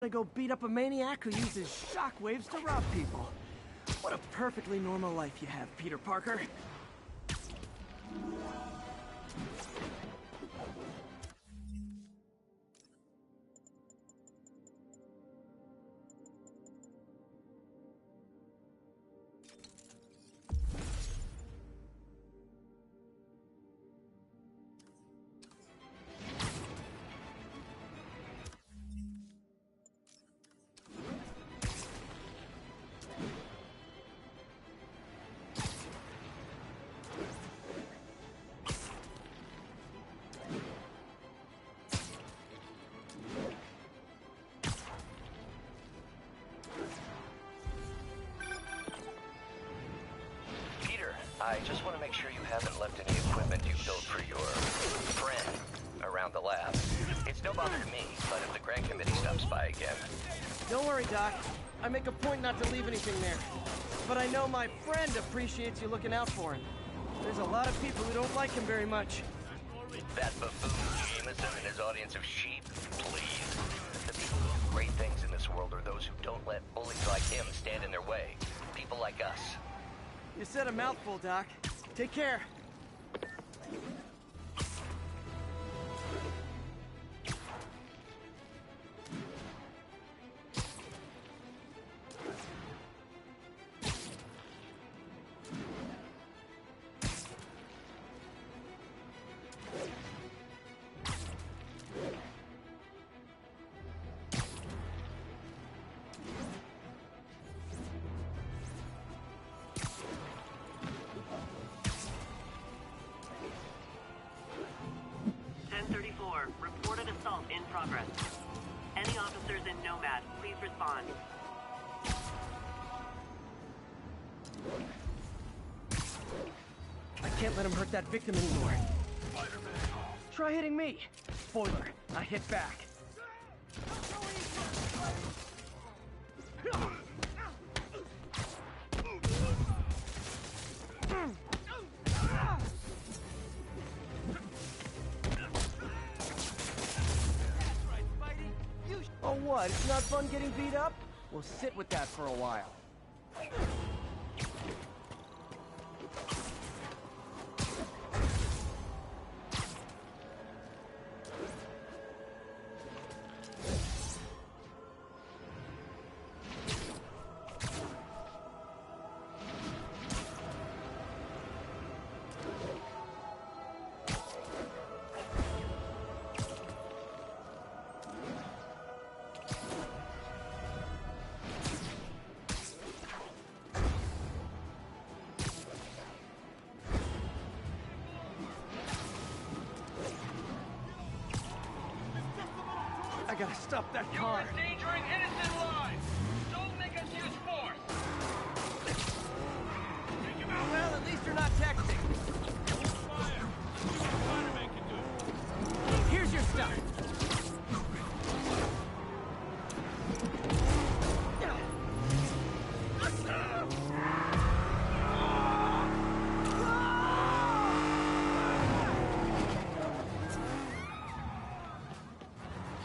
to go beat up a maniac who uses shockwaves to rob people. What a perfectly normal life you have, Peter Parker. I just want to make sure you haven't left any equipment you built for your friend around the lab. It's no bother to me, but if the grant committee stops by again... Don't worry, Doc. I make a point not to leave anything there. But I know my friend appreciates you looking out for him. There's a lot of people who don't like him very much. That buffoon Jameson and his audience of sheep? Please. The people who do great things in this world are those who don't let bullies like him stand in their way. People like us. You said a mouthful, Doc. Take care. Reported assault in progress. Any officers in Nomad, please respond. I can't let him hurt that victim anymore. Try hitting me. Spoiler, I hit back. Oh what, it's not fun getting beat up? We'll sit with that for a while. I gotta stop that car. You're endangering innocent lives. Don't make us use force. Take him out. Well, at least you're not texting. Fire. Spider-Man can do it. Here's your stuff.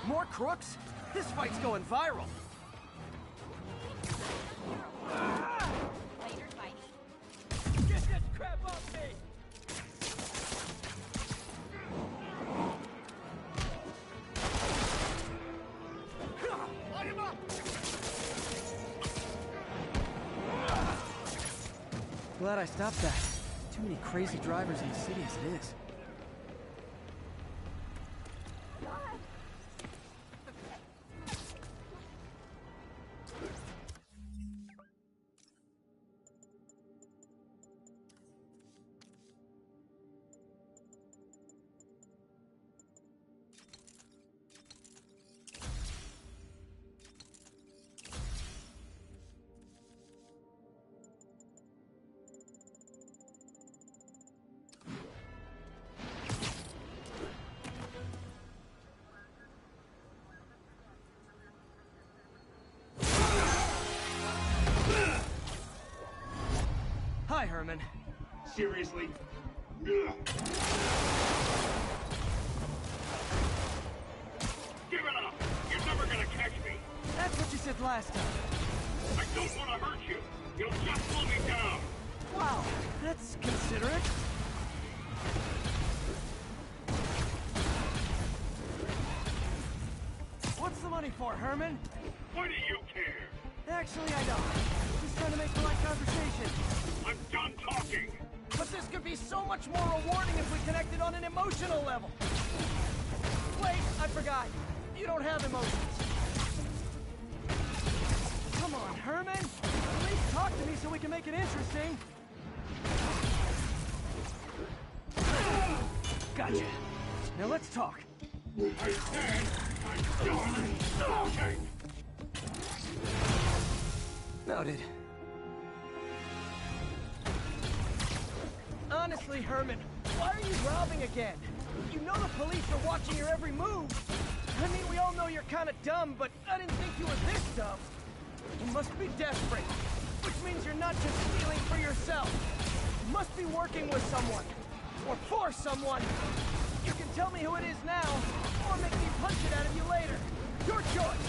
More crooks? This fight's going viral. Later, Spidey. Get this crap off me! Light him up! Glad I stopped that. Too many crazy drivers in the city as it is. Hi, Herman. Seriously? Give it up! You're never gonna catch me! said last time. I don't want to hurt you. You'll just slow me down. Wow, that's considerate. What's the money for, Herman? Why do you care? Actually, I don't. Just trying to make polite conversation. I'm done talking. But this could be so much more rewarding if we connected on an emotional level. Wait, I forgot. You don't have emotions. Come on, Herman. At least talk to me so we can make it interesting. Gotcha. Now let's talk. I said I'm done talking. Noted. Honestly, Herman, why are you robbing again? You know the police are watching your every move. I mean, we all know you're kind of dumb, but I didn't think you were this dumb. You must be desperate, which means you're not just stealing for yourself. You must be working with someone, or for someone. You can tell me who it is now, or make me punch it out of you later. Your choice.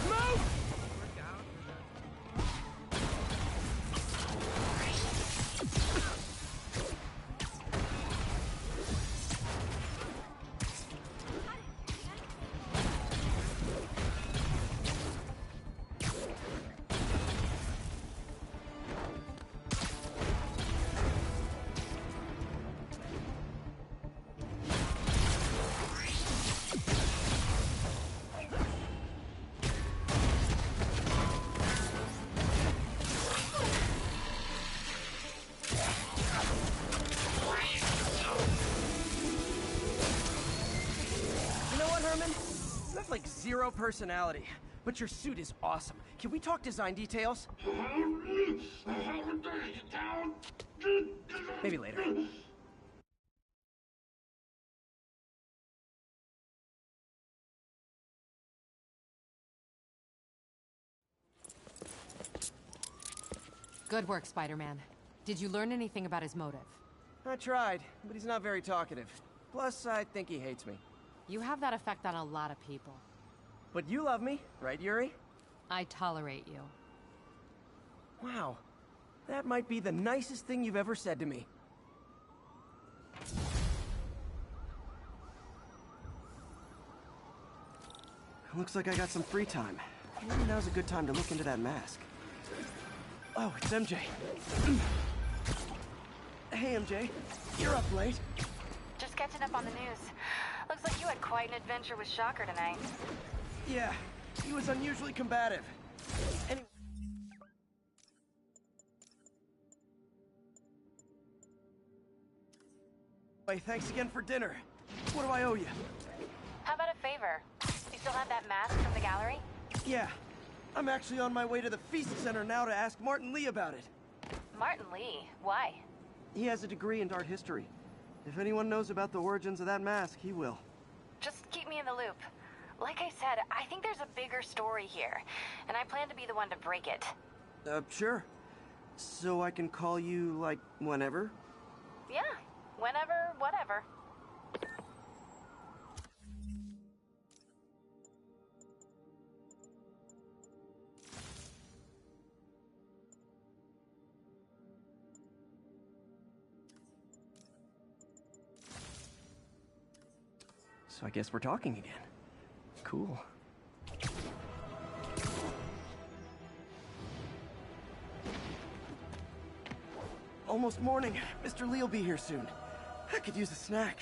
Move! You have like zero personality, but your suit is awesome. Can we talk design details? Maybe later. Good work, Spider-Man. Did you learn anything about his motive? I tried, but he's not very talkative. Plus, I think he hates me. You have that effect on a lot of people. But you love me, right, Yuri? I tolerate you. Wow. That might be the nicest thing you've ever said to me. Looks like I got some free time. Maybe now's a good time to look into that mask. Oh, it's MJ. Hey, MJ. You're up late. Just catching up on the news. Looks like you had quite an adventure with Shocker tonight. Yeah, he was unusually combative. Anyway... thanks again for dinner. What do I owe you? How about a favor? You still have that mask from the gallery? Yeah. I'm actually on my way to the Feast Center now to ask Martin Lee about it. Martin Lee? Why? He has a degree in art history. If anyone knows about the origins of that mask, he will. Just keep me in the loop. Like I said, I think there's a bigger story here, and I plan to be the one to break it. Sure. So I can call you, like, whenever? Yeah, whenever, whatever. So I guess we're talking again. Cool. Almost morning. Mr. Lee will be here soon. I could use a snack.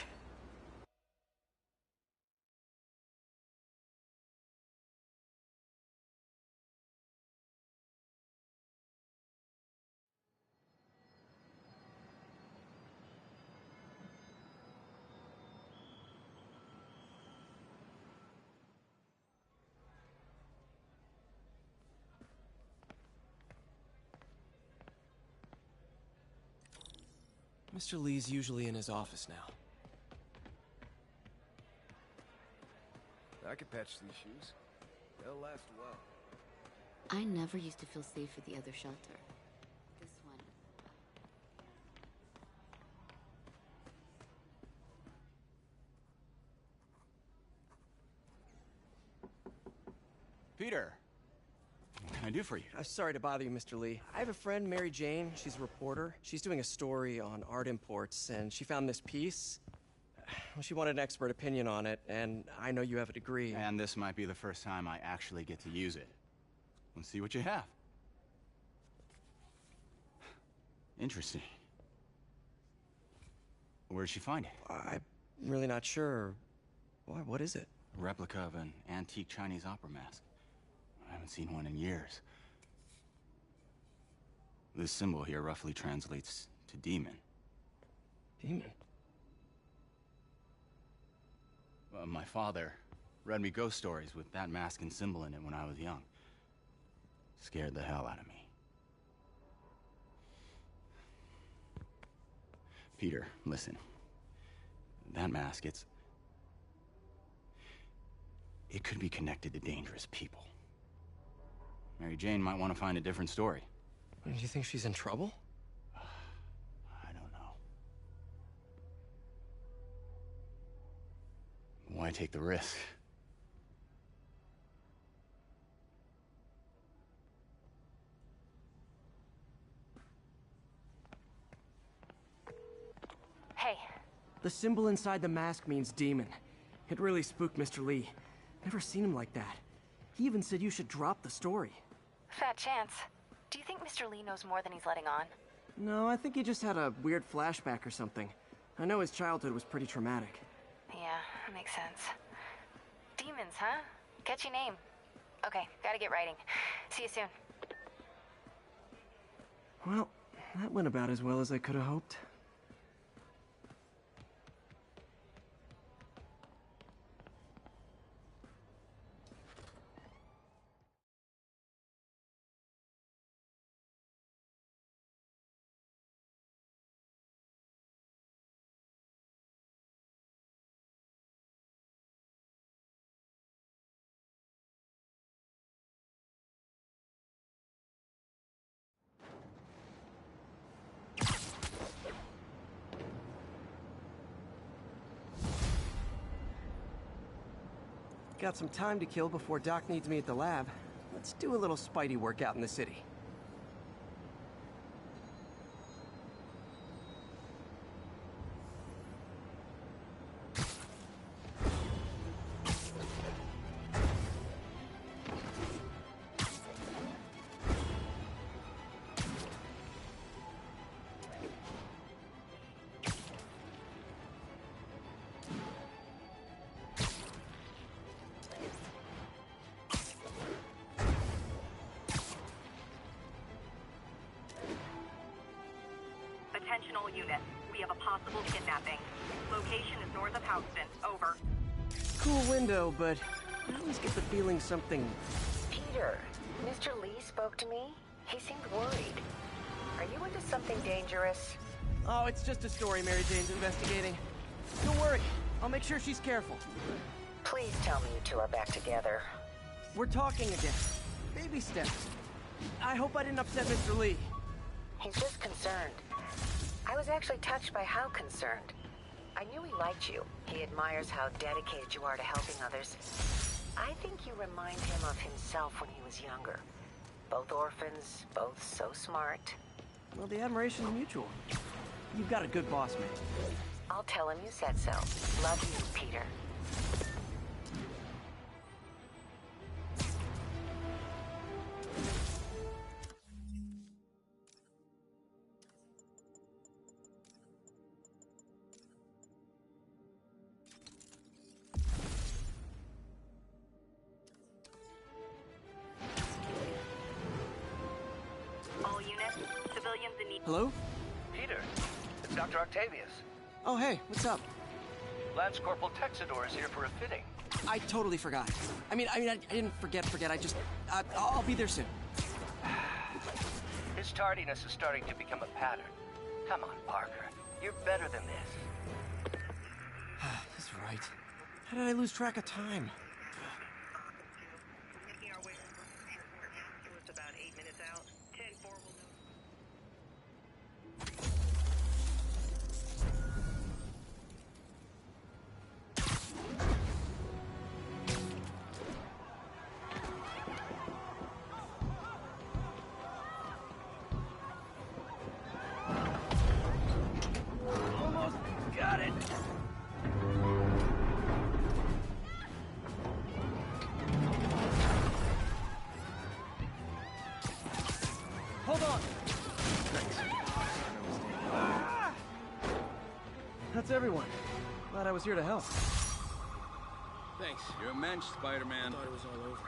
Mr. Lee's usually in his office now. I could patch these shoes. They'll last a while. I never used to feel safe at the other shelter. This one. Peter. What can I do for you? Sorry to bother you, Mr. Lee. I have a friend, Mary Jane. She's a reporter. She's doing a story on art imports, and she found this piece. Well, she wanted an expert opinion on it, and I know you have a degree. And this might be the first time I actually get to use it. Let's see what you have. Interesting. Where'd she find it? I'm really not sure. Why, what is it? A replica of an antique Chinese opera mask. I haven't seen one in years. This symbol here roughly translates to demon. Demon? My father read me ghost stories with that mask and symbol in it when I was young. Scared the hell out of me. Peter, listen. That mask, it could be connected to dangerous people. Mary Jane might want to find a different story. Do you think she's in trouble? I don't know. Why take the risk? Hey. The symbol inside the mask means demon. It really spooked Mr. Lee. Never seen him like that. He even said you should drop the story. Fat chance. Do you think Mr. Lee knows more than he's letting on? No, I think he just had a weird flashback or something. I know his childhood was pretty traumatic. Yeah, that makes sense. Demons, huh? Catchy name. Okay, gotta get writing. See you soon. Well, that went about as well as I could have hoped. Got some time to kill before Doc needs me at the lab. Let's do a little Spidey workout in the city. Attention all units. We have a possible kidnapping. Location is north of Houston. Over. Cool window, but I always get the feeling something... Peter, Mr. Lee spoke to me. He seemed worried. Are you into something dangerous? Oh, it's just a story Mary Jane's investigating. Don't worry. I'll make sure she's careful. Please tell me you two are back together. We're talking again. Baby steps. I hope I didn't upset Mr. Lee. He's just concerned. I was actually touched by how concerned. I knew he liked you. He admires how dedicated you are to helping others. I think you remind him of himself when he was younger. Both orphans, both so smart. Well, the admiration's mutual. You've got a good boss, man. I'll tell him you said so. Love you, Peter. Hello? Peter, it's Dr. Octavius. Oh, hey, what's up? Lance Corporal Texador is here for a fitting. I totally forgot. I didn't forget. I'll be there soon. His tardiness is starting to become a pattern. Come on, Parker. You're better than this. He's right. How did I lose track of time? Making our way over. It was about 8 minutes out. 10-4 will know. Glad I was here to help. Thanks. You're a mensch, Spider-Man. Thought it was all over.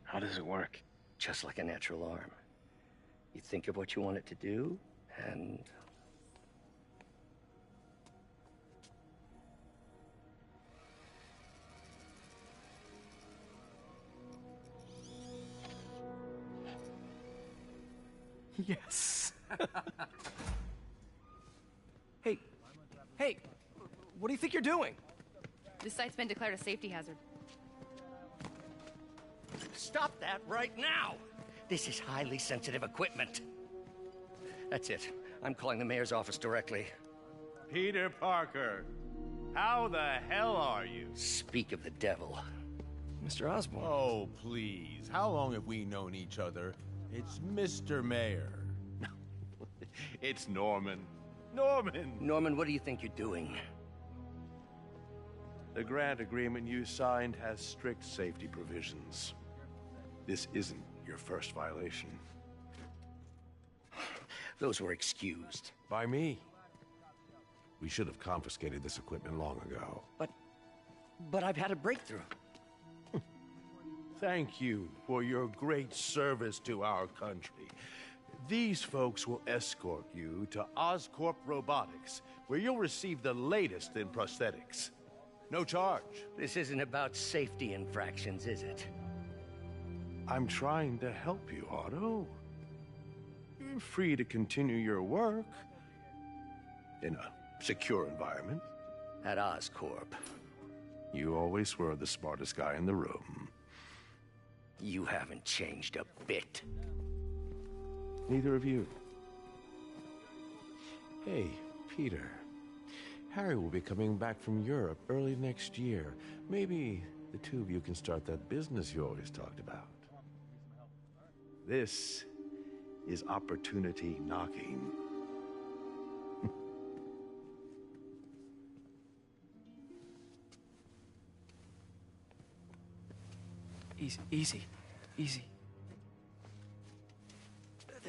How does it work? Just like a natural arm. You think of what you want it to do, and... Yes. Hey, what do you think you're doing? This site's been declared a safety hazard. Stop that right now! This is highly sensitive equipment. That's it. I'm calling the mayor's office directly. Peter Parker, how the hell are you? Speak of the devil. Mr. Osborn. Oh, please. How long have we known each other? It's Mr. Mayor. It's Norman. Norman! Norman, what do you think you're doing? The grant agreement you signed has strict safety provisions. This isn't your first violation. Those were excused. By me. We should have confiscated this equipment long ago. But I've had a breakthrough. Thank you for your great service to our country. These folks will escort you to Oscorp Robotics, where you'll receive the latest in prosthetics. No charge. This isn't about safety infractions, is it? I'm trying to help you, Otto. You're free to continue your work in a secure environment. At Oscorp. You always were the smartest guy in the room. You haven't changed a bit. Neither of you. Hey, Peter. Harry will be coming back from Europe early next year. Maybe the two of you can start that business you always talked about. This is opportunity knocking. Easy.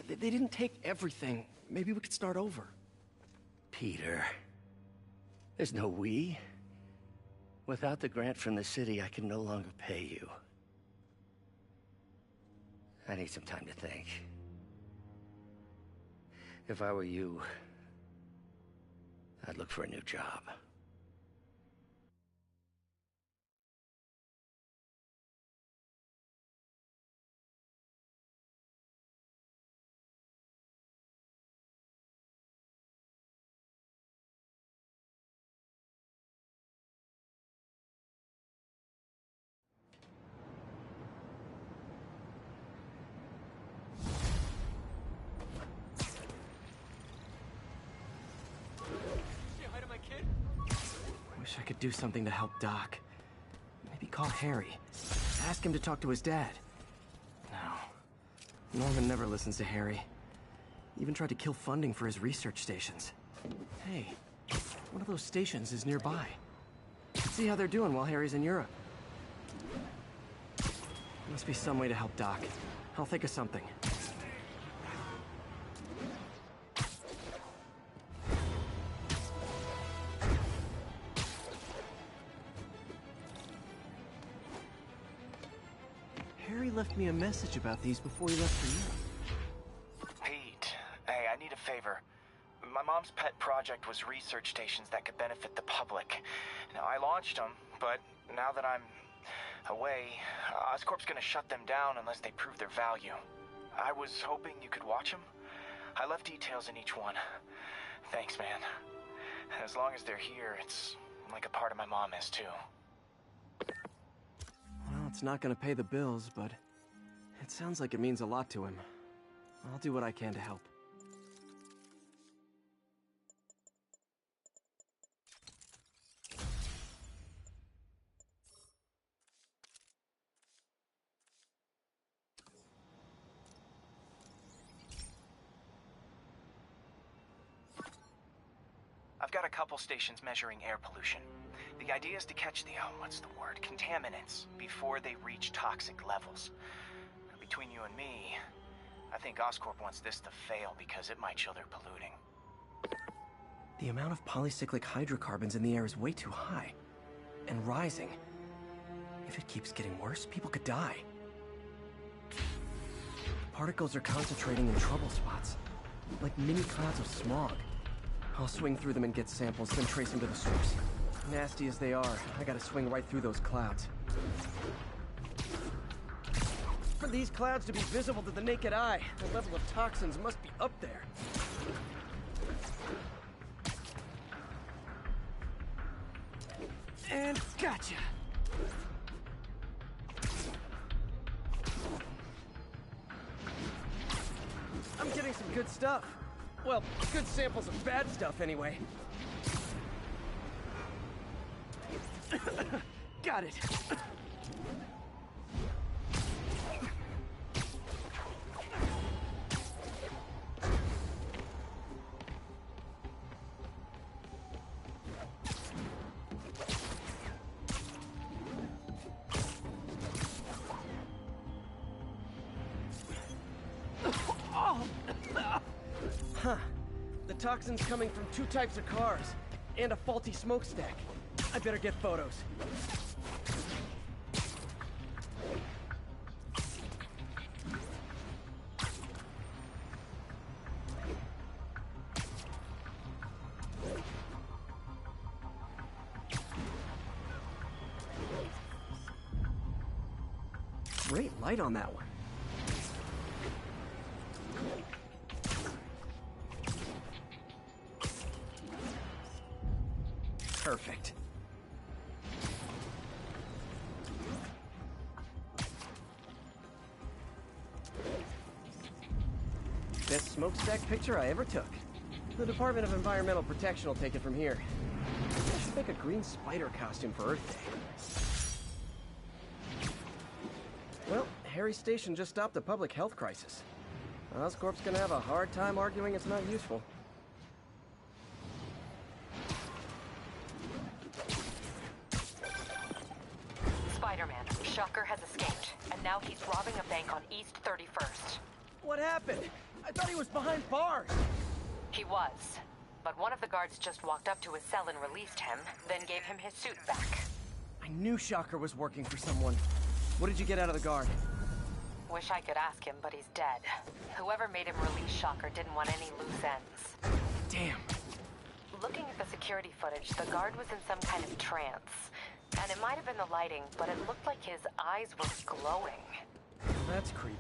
They didn't take everything. Maybe we could start over. Peter, there's no we. Without the grant from the city, I can no longer pay you. I need some time to think. If I were you, I'd look for a new job. Wish I could do something to help Doc. Maybe call Harry. Ask him to talk to his dad. No. Norman never listens to Harry. Even tried to kill funding for his research stations. Hey, one of those stations is nearby. Let's see how they're doing while Harry's in Europe. Must be some way to help Doc. I'll think of something. Harry left me a message about these before he left for Europe. Pete, hey, I need a favor. My mom's pet project was research stations that could benefit the public. Now, I launched them, but now that I'm away, Oscorp's gonna shut them down unless they prove their value. I was hoping you could watch them. I left details in each one. Thanks, man. As long as they're here, it's like a part of my mom is, too. Well, it's not gonna pay the bills, but it sounds like it means a lot to him. I'll do what I can to help. I've got a couple stations measuring air pollution. The idea is to catch the, contaminants before they reach toxic levels. Between you and me, I think Oscorp wants this to fail because it might show they're polluting. The amount of polycyclic hydrocarbons in the air is way too high. And rising. If it keeps getting worse, people could die. Particles are concentrating in trouble spots, like mini clouds of smog. I'll swing through them and get samples, then trace them to the source. Nasty as they are, I gotta swing right through those clouds. For these clouds to be visible to the naked eye, the level of toxins must be up there. And gotcha! I'm getting some good stuff. Well, good samples of bad stuff, anyway. Got it. Huh. The toxin's coming from 2 types of cars, and a faulty smokestack. I better get photos. Great light on that one. Perfect. Best smokestack picture I ever took. The Department of Environmental Protection will take it from here. I should make a green spider costume for Earth Day. Well, Harry's station just stopped a public health crisis. Oscorp's gonna have a hard time arguing it's not useful. Spider-Man, Shocker has escaped, and now he's robbing a bank on East 31st. What happened? I thought he was behind bars. He was, but one of the guards just walked up to his cell and released him, then gave him his suit back. I knew Shocker was working for someone. What did you get out of the guard? Wish I could ask him, but he's dead. Whoever made him release Shocker didn't want any loose ends. Damn. Looking at the security footage, the guard was in some kind of trance. And it might have been the lighting, but it looked like his eyes were glowing. That's creepy.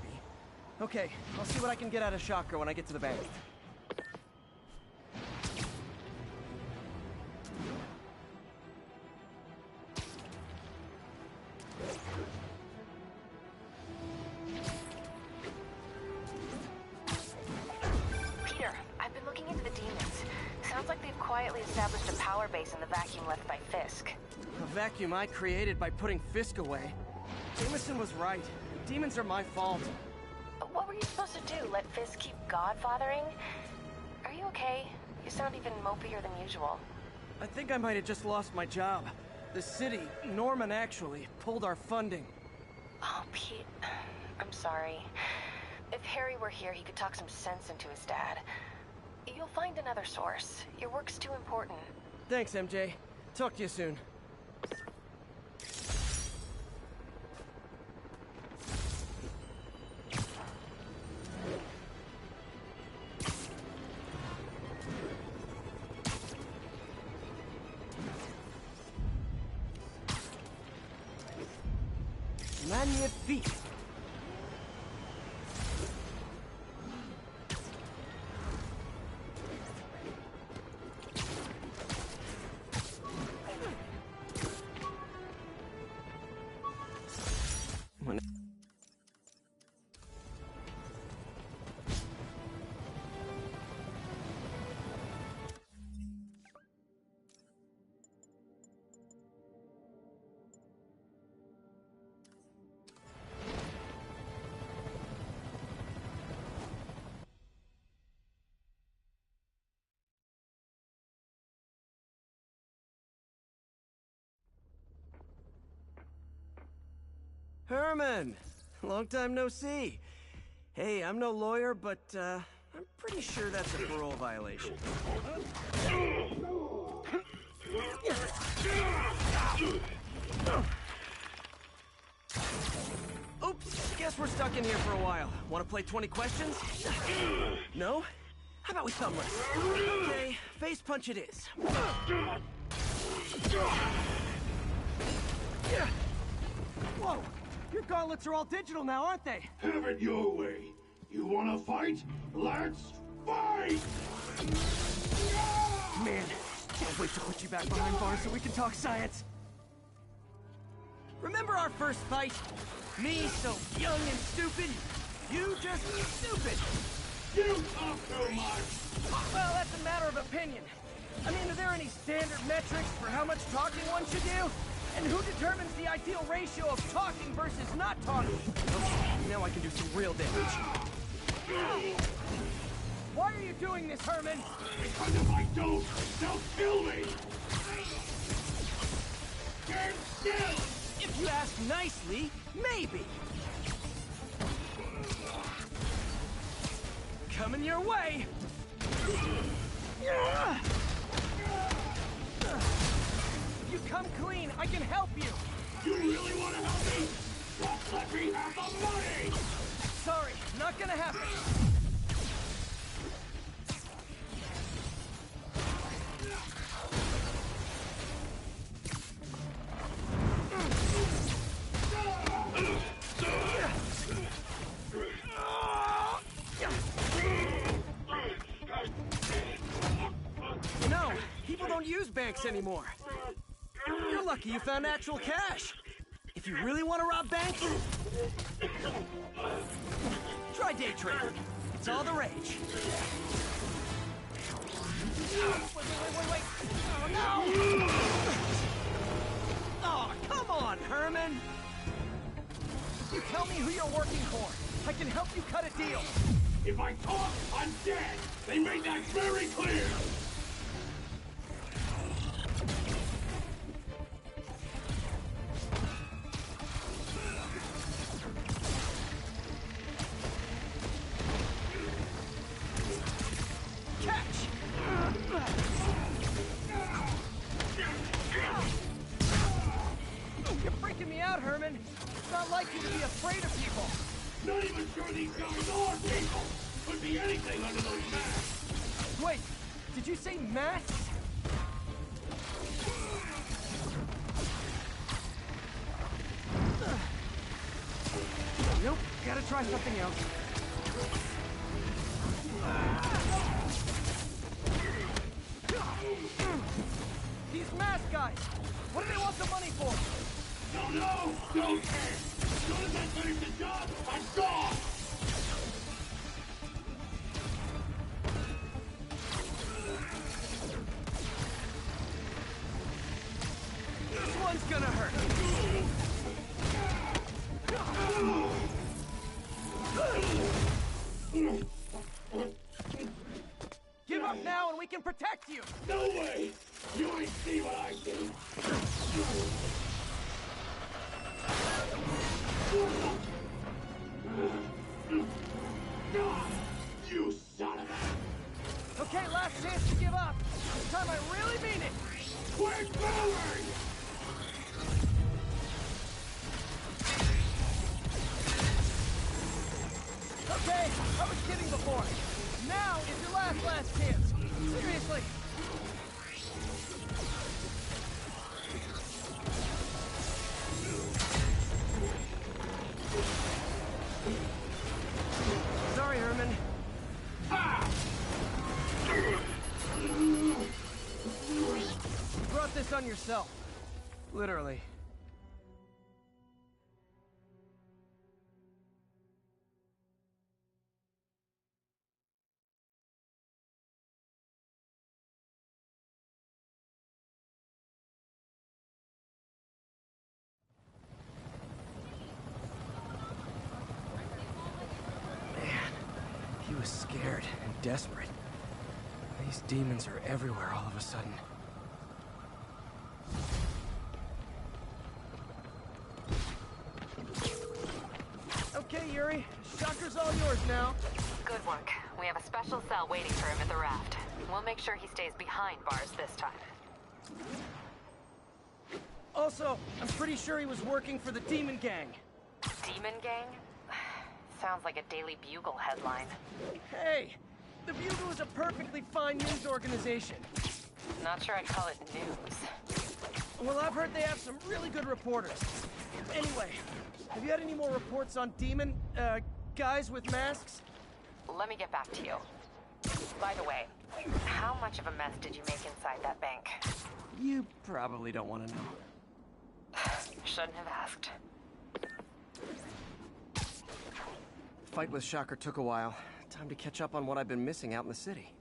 Okay, I'll see what I can get out of Shocker when I get to the bank. Peter, I've been looking into the demons. Sounds like they've quietly established a power base in the vacuum left by Fisk. A vacuum I created by putting Fisk away. Jameson was right. Demons are my fault. What were you supposed to do? Let Fisk keep godfathering? Are you okay? You sound even mopier than usual. I think I might have just lost my job. The city, Norman actually, pulled our funding. Oh, Pete. I'm sorry. If Harry were here, he could talk some sense into his dad. You'll find another source. Your work's too important. Thanks, MJ. Talk to you soon. Magnifique. Herman! Long time no see. Hey, I'm no lawyer, but, I'm pretty sure that's a parole violation. Oops, guess we're stuck in here for a while. Want to play 20 questions? No? How about we thumb race? Okay, face punch it is. Whoa! Your gauntlets are all digital now, aren't they? Have it your way. You wanna fight? Let's fight! Man, can't wait to put you back behind bars so we can talk science. Remember our first fight? Me so young and stupid, you just stupid. You talk too much! Well, that's a matter of opinion. I mean, are there any standard metrics for how much talking one should do? And who determines the ideal ratio of talking versus not talking? Okay, now I can do some real damage. Why are you doing this, Herman? Because if I don't, they'll kill me! Stand still! If you ask nicely, maybe. Coming your way! If you come clean, I can help you! You really want to help me? Just let me have the money! Sorry, not gonna happen. You know, people don't use banks anymore. You're lucky you found actual cash. If you really want to rob banks, try day trading. It's all the rage. Wait. Oh, no! Oh, come on, Herman! You tell me who you're working for. I can help you cut a deal. If I talk, I'm dead! They made that very clear! You're freaking me out, Herman. It's not like you to be afraid of people. Not even sure these guys are people! Could be anything under those masks! Wait, did you say masks? Nope, gotta try something else. These mask guys, what do they want the money for? Don't care! As soon as I finish the job, I'm gone! This one's gonna hurt. Give up now and we can protect you! No way! You ain't see what I do! You son of a... Okay, last chance to give up. This time I really mean it. We're going! Okay, I was kidding before. Now is your last chance. Seriously. Sorry, Herman. You brought this on yourself. Literally. He was scared and desperate. These demons are everywhere all of a sudden. Yuri. Shocker's all yours now. Good work. We have a special cell waiting for him at the raft. We'll make sure he stays behind bars this time. Also, I'm pretty sure he was working for the Demon Gang. Demon Gang? Sounds like a Daily Bugle headline. Hey, the Bugle is a perfectly fine news organization. Not sure I'd call it news. Well, I've heard they have some really good reporters. Anyway, have you had any more reports on demon, guys with masks? Let me get back to you. By the way, how much of a mess did you make inside that bank? You probably don't want to know. Shouldn't have asked. Fight with Shocker took a while. Time to catch up on what I've been missing out in the city.